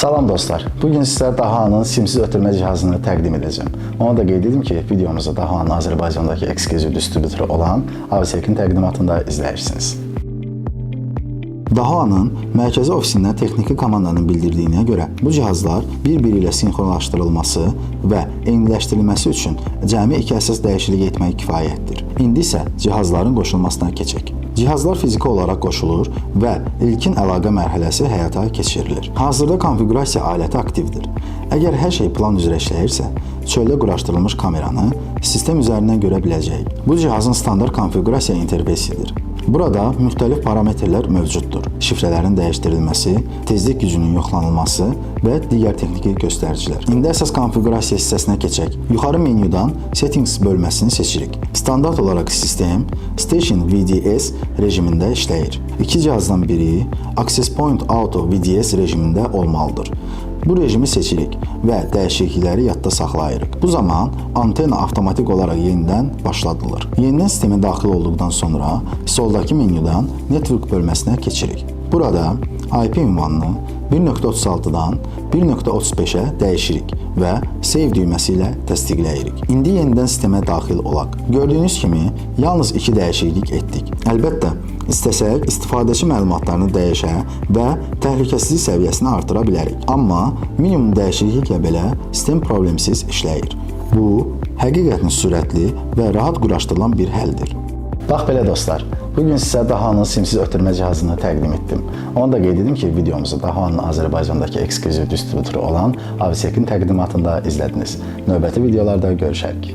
Salam dostlar, bugün sizlərə Dahao'nun simsiz ötürmə cihazını təqdim edəcəm. Ona da qeyd edim ki, videomuzu Dahao'nun Azərbaycandakı ekskluziv distributoru olan Avisekin təqdimatında izləyirsiniz. Dahao'nun mərkəzi ofisindən texniki komandanın bildirdiyinə görə bu cihazlar bir-biri ilə sinxronlaşdırılması və eyniləşdirilməsi üçün cəmi 2 əsas dəyişiklik etmək kifayətdir. İndi isə cihazların qoşulmasına keçək. Cihazlar fiziki olaraq qoşulur və ilkin əlaqə mərhələsi həyata keçirilir. Hazırda konfiqurasiya aləti aktivdir. Əgər hər şey plan üzrə işləyirsə, çöldə quraşdırılmış kameranı sistem üzərindən görə biləcəyik. Bu cihazın standart konfiqurasiya interfeysidir. Burada müxtəlif parametrlər mövcuddur. Şifrələrin dəyişdirilməsi, tezlik gücünün yoxlanılması və digər texniki göstəricilər. İndi əsas konfiqurasiya hissəsinə keçək. Yuxarı menyudan Settings bölməsini seçirik. Standart olaraq sistem Station VDS rejimində işləyir. İki cihazdan biri Access Point Auto VDS rejimində olmalıdır. Bu rejimi seçirik və dəyişiklikləri yadda saxlayırıq. Bu zaman antena avtomatik olaraq yenidən başladılır. Yenidən sistemə daxil olduqdan sonra soldakı menyudan Network bölməsinə keçirik. Burada IP ünvanını 1.36-dan 1.35-ə dəyişirik və Save düyməsi ilə təsdiqləyirik. İndi yenidən sistemə daxil olaq. Gördüyünüz kimi yalnız 2 dəyişiklik etdik. Əlbəttə, İstəsək, istifadəçi məlumatlarını dəyişə və təhlükəsizlik səviyyəsini artıra bilərik. Amma minimum dəyişikliklə belə sistem problemsiz işləyir. Bu, həqiqətən sürətli və rahat quraşdırılan bir həldir. Bax belə dostlar, bugün sizə Dahao'nun simsiz ötürmə cihazını təqdim etdim. Onu da qeyd edim ki, videomuzu Dahao'nun Azərbaycandakı ekskluziv distributoru olan Avisekin təqdimatında izlədiniz. Növbəti videolarda görüşərik.